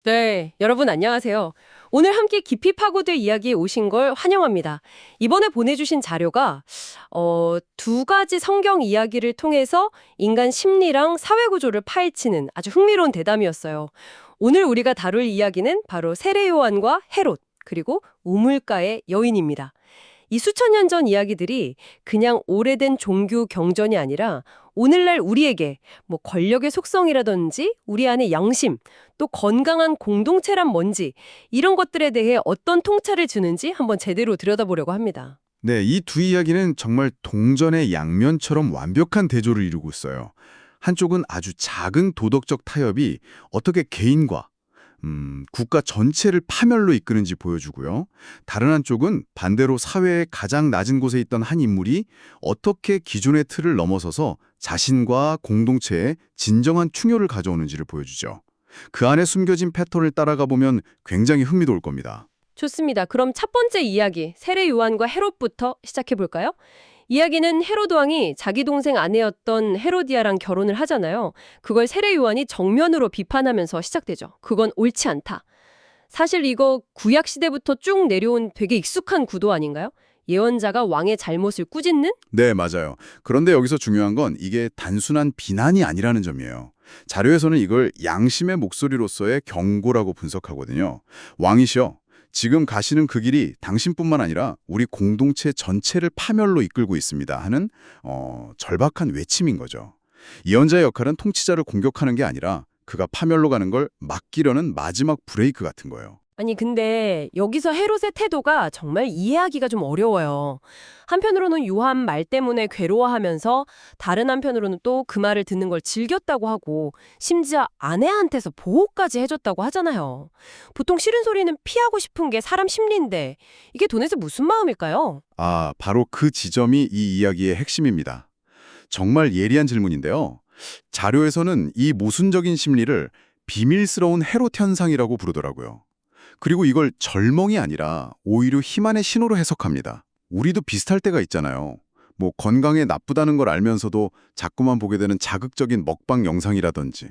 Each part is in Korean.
네, 여러분 안녕하세요. 오늘 함께 깊이 파고들 이야기에 오신 걸 환영합니다. 이번에 보내주신 자료가 두 가지 성경 이야기를 통해서 인간 심리랑 사회 구조를 파헤치는 아주 흥미로운 대담이었어요. 오늘 우리가 다룰 이야기는 바로 세례 요한과 헤롯, 그리고 우물가의 여인입니다. 이 수천 년 전 이야기들이 그냥 오래된 종교 경전이 아니라 오늘날 우리에게 뭐 권력의 속성이라든지 우리 안의 양심, 또 건강한 공동체란 뭔지 이런 것들에 대해 어떤 통찰을 주는지 한번 제대로 들여다보려고 합니다. 네, 이 두 이야기는 정말 동전의 양면처럼 완벽한 대조를 이루고 있어요. 한쪽은 아주 작은 도덕적 타협이 어떻게 개인과 국가 전체를 파멸로 이끄는지 보여주고요. 다른 한쪽은 반대로 사회의 가장 낮은 곳에 있던 한 인물이 어떻게 기존의 틀을 넘어서서 자신과 공동체에 진정한 충효를 가져오는지를 보여주죠. 그 안에 숨겨진 패턴을 따라가 보면 굉장히 흥미로울 겁니다. 좋습니다. 그럼 첫 번째 이야기, 세례 요한과 헤롯부터 시작해 볼까요? 이야기는 헤롯 왕이 자기 동생 아내였던 헤로디아랑 결혼을 하잖아요. 그걸 세례 요한이 정면으로 비판하면서 시작되죠. 그건 옳지 않다. 사실 이거 구약 시대부터 쭉 내려온 되게 익숙한 구도 아닌가요? 예언자가 왕의 잘못을 꾸짖는? 네, 맞아요. 그런데 여기서 중요한 건 이게 단순한 비난이 아니라는 점이에요. 자료에서는 이걸 양심의 목소리로서의 경고라고 분석하거든요. 왕이시여, 지금 가시는 그 길이 당신뿐만 아니라 우리 공동체 전체를 파멸로 이끌고 있습니다 하는 절박한 외침인 거죠. 예언자의 역할은 통치자를 공격하는 게 아니라 그가 파멸로 가는 걸 막기려는 마지막 브레이크 같은 거예요. 아니 근데 여기서 헤롯의 태도가 정말 이해하기가 좀 어려워요. 한편으로는 요한 말 때문에 괴로워하면서 다른 한편으로는 또 그 말을 듣는 걸 즐겼다고 하고 심지어 아내한테서 보호까지 해줬다고 하잖아요. 보통 싫은 소리는 피하고 싶은 게 사람 심리인데 이게 도대체 무슨 마음일까요? 아, 바로 그 지점이 이 이야기의 핵심입니다. 정말 예리한 질문인데요. 자료에서는 이 모순적인 심리를 비밀스러운 헤롯 현상이라고 부르더라고요. 그리고 이걸 절멍이 아니라 오히려 희만의 신호로 해석합니다. 우리도 비슷할 때가 있잖아요. 뭐 건강에 나쁘다는 걸 알면서도 자꾸만 보게 되는 자극적인 먹방 영상이라든지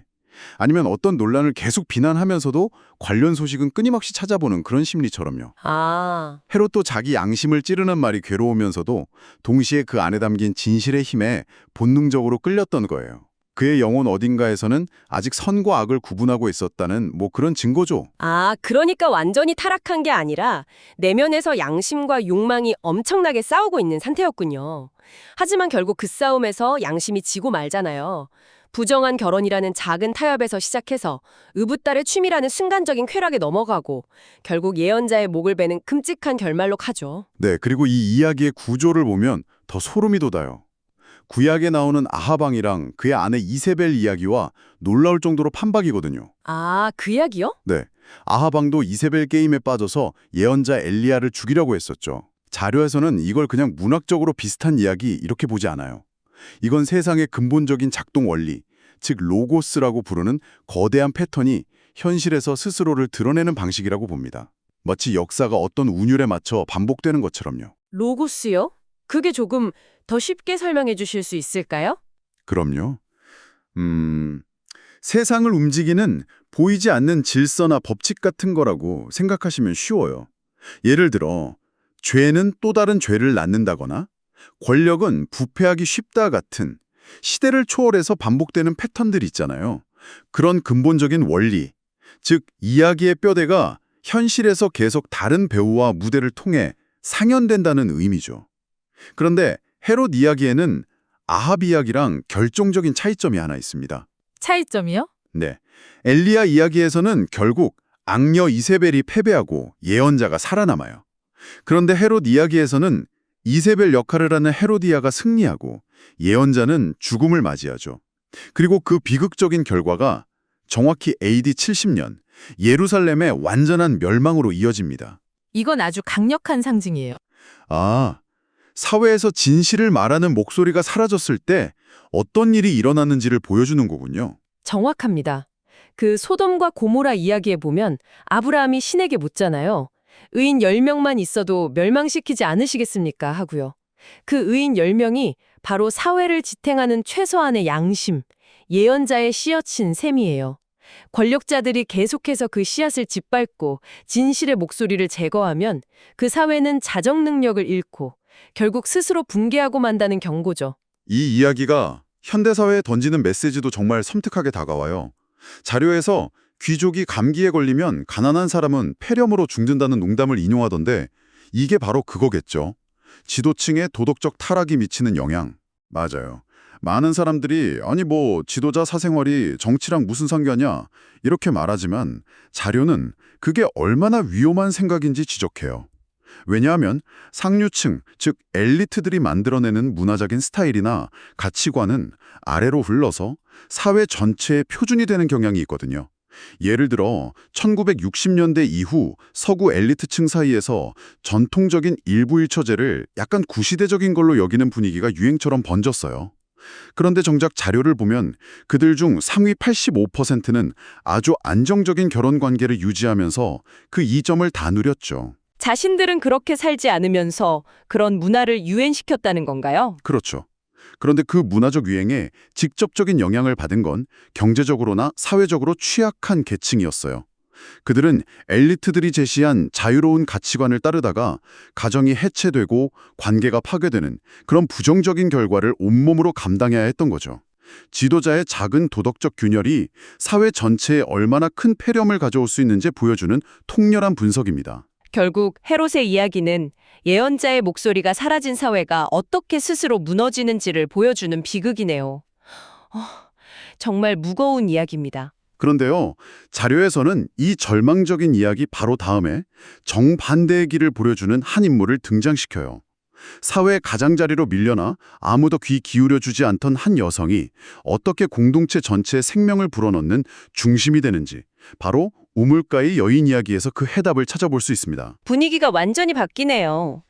아니면 어떤 논란을 계속 비난하면서도 관련 소식은 끊임없이 찾아보는 그런 심리처럼요. 아, 헤롯도 자기 양심을 찌르는 말이 괴로우면서도 동시에 그 안에 담긴 진실의 힘에 본능적으로 끌렸던 거예요. 그의 영혼 어딘가에서는 아직 선과 악을 구분하고 있었다는 뭐 그런 증거죠. 그러니까 완전히 타락한 게 아니라 내면에서 양심과 욕망이 엄청나게 싸우고 있는 상태였군요. 하지만 결국 그 싸움에서 양심이 지고 말잖아요. 부정한 결혼이라는 작은 타협에서 시작해서 의붓딸의 취미라는 순간적인 쾌락에 넘어가고 결국 예언자의 목을 베는 끔찍한 결말로 가죠. 네, 그리고 이 이야기의 구조를 보면 더 소름이 돋아요. 구약에 나오는 아하방이랑 그의 아내 이세벨 이야기와 놀라울 정도로 판박이거든요. 그 이야기요? 네, 아하방도 이세벨 게임에 빠져서 예언자 엘리야를 죽이려고 했었죠. 자료에서는 이걸 그냥 문학적으로 비슷한 이야기 이렇게 보지 않아요. 이건 세상의 근본적인 작동 원리, 즉 로고스라고 부르는 거대한 패턴이 현실에서 스스로를 드러내는 방식이라고 봅니다. 마치 역사가 어떤 운율에 맞춰 반복되는 것처럼요. 로고스요? 그게 조금 더 쉽게 설명해 주실 수 있을까요? 그럼요. 세상을 움직이는 보이지 않는 질서나 법칙 같은 거라고 생각하시면 쉬워요. 예를 들어, 죄는 또 다른 죄를 낳는다거나 권력은 부패하기 쉽다 같은 시대를 초월해서 반복되는 패턴들이 있잖아요. 그런 근본적인 원리, 즉 이야기의 뼈대가 현실에서 계속 다른 배우와 무대를 통해 상연된다는 의미죠. 그런데 헤롯 이야기에는 아합 이야기랑 결정적인 차이점이 하나 있습니다. 차이점이요? 네, 엘리야 이야기에서는 결국 악녀 이세벨이 패배하고 예언자가 살아남아요. 그런데 헤롯 이야기에서는 이세벨 역할을 하는 헤로디아가 승리하고 예언자는 죽음을 맞이하죠. 그리고 그 비극적인 결과가 정확히 AD 70년 예루살렘의 완전한 멸망으로 이어집니다. 이건 아주 강력한 상징이에요. 사회에서 진실을 말하는 목소리가 사라졌을 때 어떤 일이 일어나는지를 보여주는 거군요. 정확합니다. 그 소돔과 고모라 이야기에 보면 아브라함이 신에게 묻잖아요. 의인 10명만 있어도 멸망시키지 않으시겠습니까? 하고요. 그 의인 10명이 바로 사회를 지탱하는 최소한의 양심, 예언자의 씨앗인 셈이에요. 권력자들이 계속해서 그 씨앗을 짓밟고 진실의 목소리를 제거하면 그 사회는 자정 능력을 잃고 결국 스스로 붕괴하고 만다는 경고죠. 이 이야기가 현대사회에 던지는 메시지도 정말 섬뜩하게 다가와요. 자료에서 귀족이 감기에 걸리면 가난한 사람은 폐렴으로 죽는다는 농담을 인용하던데 이게 바로 그거겠죠. 지도층의 도덕적 타락이 미치는 영향. 맞아요. 많은 사람들이 아니 뭐 지도자 사생활이 정치랑 무슨 상관이야 이렇게 말하지만 자료는 그게 얼마나 위험한 생각인지 지적해요. 왜냐하면 상류층, 즉 엘리트들이 만들어내는 문화적인 스타일이나 가치관은 아래로 흘러서 사회 전체의 표준이 되는 경향이 있거든요. 예를 들어 1960년대 이후 서구 엘리트층 사이에서 전통적인 일부일처제를 약간 구시대적인 걸로 여기는 분위기가 유행처럼 번졌어요. 그런데 정작 자료를 보면 그들 중 상위 85%는 아주 안정적인 결혼 관계를 유지하면서 그 이점을 다 누렸죠. 자신들은 그렇게 살지 않으면서 그런 문화를 유행시켰다는 건가요? 그렇죠. 그런데 그 문화적 유행에 직접적인 영향을 받은 건 경제적으로나 사회적으로 취약한 계층이었어요. 그들은 엘리트들이 제시한 자유로운 가치관을 따르다가 가정이 해체되고 관계가 파괴되는 그런 부정적인 결과를 온몸으로 감당해야 했던 거죠. 지도자의 작은 도덕적 균열이 사회 전체에 얼마나 큰 폐렴을 가져올 수 있는지 보여주는 통렬한 분석입니다. 결국 헤롯의 이야기는 예언자의 목소리가 사라진 사회가 어떻게 스스로 무너지는지를 보여주는 비극이네요. 정말 무거운 이야기입니다. 그런데요, 자료에서는 이 절망적인 이야기 바로 다음에 정반대의 길을 보여주는 한 인물을 등장시켜요. 사회 가장자리로 밀려나 아무도 귀 기울여주지 않던 한 여성이 어떻게 공동체 전체의 생명을 불어넣는 중심이 되는지, 바로 우물가의 여인 이야기에서 그 해답을 찾아볼 수 있습니다. 분위기가 완전히 바뀌네요.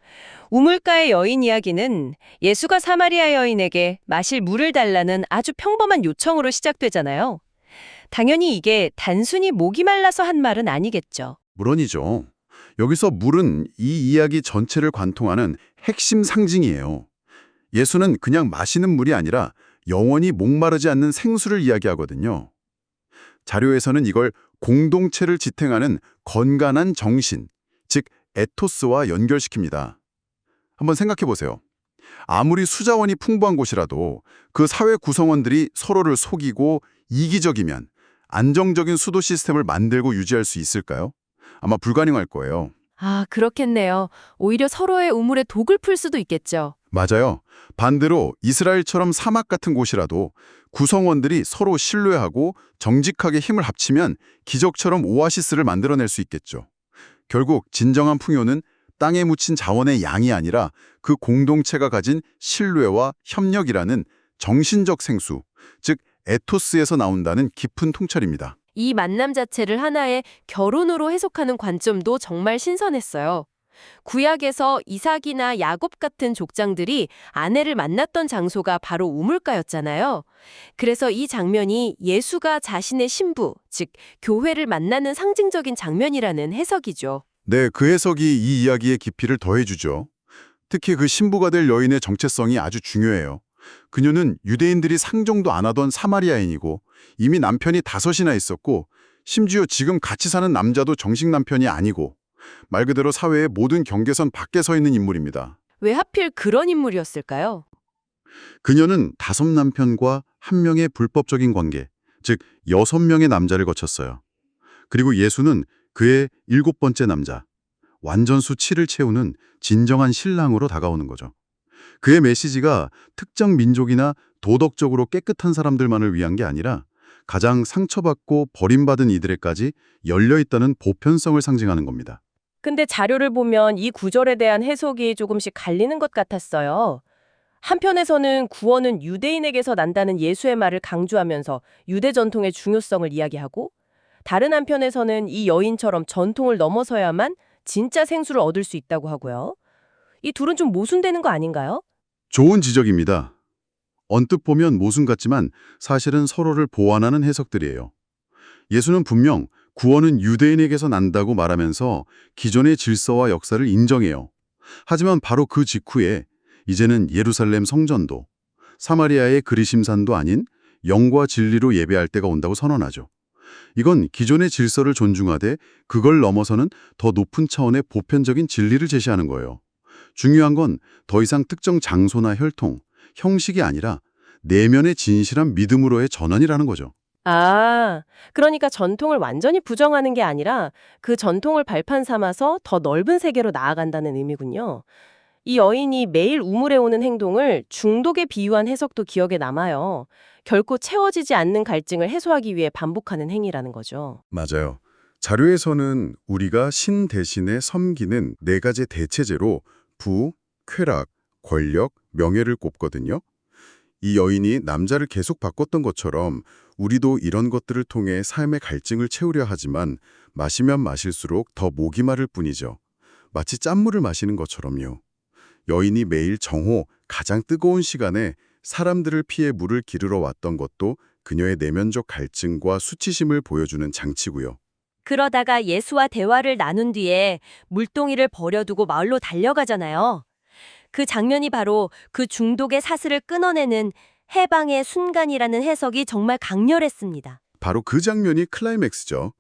우물가의 여인 이야기는 예수가 사마리아 여인에게 마실 물을 달라는 아주 평범한 요청으로 시작되잖아요. 당연히 이게 단순히 목이 말라서 한 말은 아니겠죠. 물론이죠. 여기서 물은 이 이야기 전체를 관통하는 핵심 상징이에요. 예수는 그냥 마시는 물이 아니라 영원히 목마르지 않는 생수를 이야기하거든요. 자료에서는 이걸 공동체를 지탱하는 건강한 정신, 즉 에토스와 연결시킵니다. 한번 생각해 보세요. 아무리 수자원이 풍부한 곳이라도 그 사회 구성원들이 서로를 속이고 이기적이면 안정적인 수도 시스템을 만들고 유지할 수 있을까요? 아마 불가능할 거예요. 아, 그렇겠네요. 오히려 서로의 우물에 독을 풀 수도 있겠죠. 맞아요. 반대로 이스라엘처럼 사막 같은 곳이라도 구성원들이 서로 신뢰하고 정직하게 힘을 합치면 기적처럼 오아시스를 만들어낼 수 있겠죠. 결국 진정한 풍요는 땅에 묻힌 자원의 양이 아니라 그 공동체가 가진 신뢰와 협력이라는 정신적 생수, 즉 에토스에서 나온다는 깊은 통찰입니다. 이 만남 자체를 하나의 결혼으로 해석하는 관점도 정말 신선했어요. 구약에서 이삭이나 야곱 같은 족장들이 아내를 만났던 장소가 바로 우물가였잖아요. 그래서 이 장면이 예수가 자신의 신부, 즉 교회를 만나는 상징적인 장면이라는 해석이죠. 네, 그 해석이 이 이야기의 깊이를 더해주죠. 특히 그 신부가 될 여인의 정체성이 아주 중요해요. 그녀는 유대인들이 상종도 안 하던 사마리아인이고 이미 남편이 5이나 있었고 심지어 지금 같이 사는 남자도 정식 남편이 아니고 말 그대로 사회의 모든 경계선 밖에 서 있는 인물입니다. 왜 하필 그런 인물이었을까요? 그녀는 5남편과 1명의 불법적인 관계, 즉 6명의 남자를 거쳤어요. 그리고 예수는 그의 7번째 남자, 완전수 7을 채우는 진정한 신랑으로 다가오는 거죠. 그의 메시지가 특정 민족이나 도덕적으로 깨끗한 사람들만을 위한 게 아니라 가장 상처받고 버림받은 이들에까지 열려있다는 보편성을 상징하는 겁니다. 근데 자료를 보면 이 구절에 대한 해석이 조금씩 갈리는 것 같았어요. 한편에서는 구원은 유대인에게서 난다는 예수의 말을 강조하면서 유대 전통의 중요성을 이야기하고, 다른 한편에서는 이 여인처럼 전통을 넘어서야만 진짜 생수를 얻을 수 있다고 하고요. 이 둘은 좀 모순되는 거 아닌가요? 좋은 지적입니다. 언뜻 보면 모순 같지만 사실은 서로를 보완하는 해석들이에요. 예수는 분명 구원은 유대인에게서 난다고 말하면서 기존의 질서와 역사를 인정해요. 하지만 바로 그 직후에 이제는 예루살렘 성전도, 사마리아의 그리심산도 아닌 영과 진리로 예배할 때가 온다고 선언하죠. 이건 기존의 질서를 존중하되 그걸 넘어서는 더 높은 차원의 보편적인 진리를 제시하는 거예요. 중요한 건 더 이상 특정 장소나 혈통, 형식이 아니라 내면의 진실한 믿음으로의 전환이라는 거죠. 아, 그러니까 전통을 완전히 부정하는 게 아니라 그 전통을 발판 삼아서 더 넓은 세계로 나아간다는 의미군요. 이 여인이 매일 우물에 오는 행동을 중독에 비유한 해석도 기억에 남아요. 결코 채워지지 않는 갈증을 해소하기 위해 반복하는 행위라는 거죠. 맞아요. 자료에서는 우리가 신 대신에 섬기는 네 가지 대체제로 부, 쾌락, 권력, 명예를 꼽거든요. 이 여인이 남자를 계속 바꿨던 것처럼 우리도 이런 것들을 통해 삶의 갈증을 채우려 하지만 마시면 마실수록 더 목이 마를 뿐이죠. 마치 짠물을 마시는 것처럼요. 여인이 매일 정오, 가장 뜨거운 시간에 사람들을 피해 물을 기르러 왔던 것도 그녀의 내면적 갈증과 수치심을 보여주는 장치고요. 그러다가 예수와 대화를 나눈 뒤에 물동이를 버려두고 마을로 달려가잖아요. 그 장면이 바로 그 중독의 사슬을 끊어내는 해방의 순간이라는 해석이 정말 강렬했습니다. 바로 그 장면이 클라이맥스죠.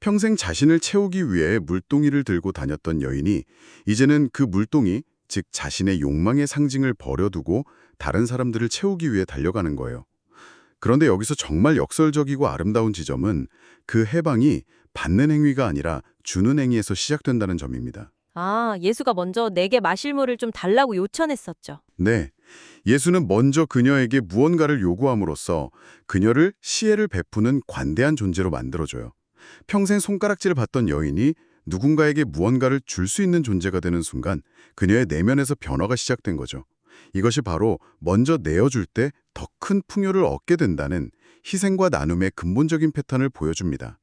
평생 자신을 채우기 위해 물동이를 들고 다녔던 여인이 이제는 그 물동이, 즉 자신의 욕망의 상징을 버려두고 다른 사람들을 채우기 위해 달려가는 거예요. 그런데 여기서 정말 역설적이고 아름다운 지점은 그 해방이 받는 행위가 아니라 주는 행위에서 시작된다는 점입니다. 아, 예수가 먼저 내게 마실 물을 좀 달라고 요청했었죠. 네, 예수는 먼저 그녀에게 무언가를 요구함으로써 그녀를 시혜를 베푸는 관대한 존재로 만들어줘요. 평생 손가락질을 받던 여인이 누군가에게 무언가를 줄 수 있는 존재가 되는 순간 그녀의 내면에서 변화가 시작된 거죠. 이것이 바로 먼저 내어줄 때 더 큰 풍요를 얻게 된다는 희생과 나눔의 근본적인 패턴을 보여줍니다.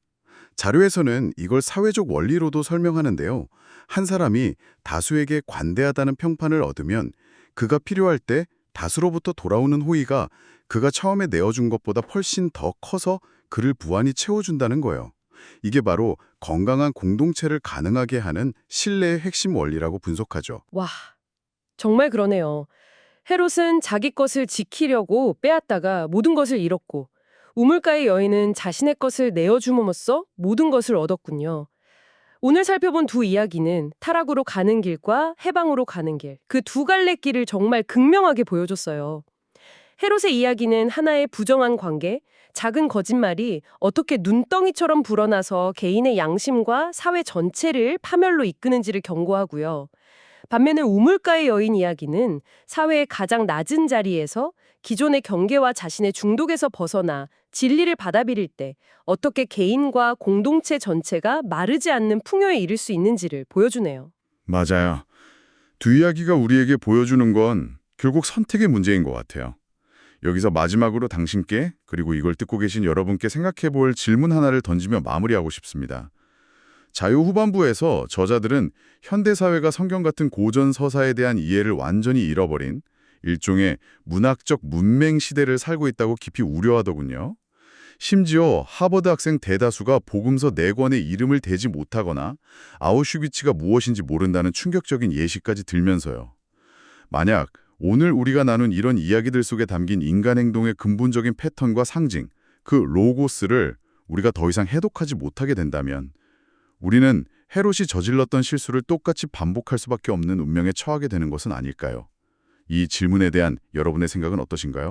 자료에서는 이걸 사회적 원리로도 설명하는데요. 한 사람이 다수에게 관대하다는 평판을 얻으면 그가 필요할 때 다수로부터 돌아오는 호의가 그가 처음에 내어준 것보다 훨씬 더 커서 그를 무한히 채워준다는 거예요. 이게 바로 건강한 공동체를 가능하게 하는 신뢰의 핵심 원리라고 분석하죠. 와, 정말 그러네요. 헤롯은 자기 것을 지키려고 빼앗다가 모든 것을 잃었고 우물가의 여인은 자신의 것을 내어줌으로써 모든 것을 얻었군요. 오늘 살펴본 두 이야기는 타락으로 가는 길과 해방으로 가는 길, 그 두 갈래 길을 정말 극명하게 보여줬어요. 헤롯의 이야기는 하나의 부정한 관계, 작은 거짓말이 어떻게 눈덩이처럼 불어나서 개인의 양심과 사회 전체를 파멸로 이끄는지를 경고하고요. 반면에 우물가의 여인 이야기는 사회의 가장 낮은 자리에서 기존의 경계와 자신의 중독에서 벗어나 진리를 받아들일 때 어떻게 개인과 공동체 전체가 마르지 않는 풍요에 이를 수 있는지를 보여주네요. 맞아요. 두 이야기가 우리에게 보여주는 건 결국 선택의 문제인 것 같아요. 여기서 마지막으로 당신께 그리고 이걸 듣고 계신 여러분께 생각해 볼 질문 하나를 던지며 마무리하고 싶습니다. 자유 후반부에서 저자들은 현대사회가 성경 같은 고전 서사에 대한 이해를 완전히 잃어버린 일종의 문학적 문맹 시대를 살고 있다고 깊이 우려하더군요. 심지어 하버드 학생 대다수가 복음서 4권의 이름을 대지 못하거나 아우슈비츠가 무엇인지 모른다는 충격적인 예시까지 들면서요. 만약 오늘 우리가 나눈 이런 이야기들 속에 담긴 인간 행동의 근본적인 패턴과 상징, 그 로고스를 우리가 더 이상 해독하지 못하게 된다면 우리는 헤롯이 저질렀던 실수를 똑같이 반복할 수밖에 없는 운명에 처하게 되는 것은 아닐까요? 이 질문에 대한 여러분의 생각은 어떠신가요?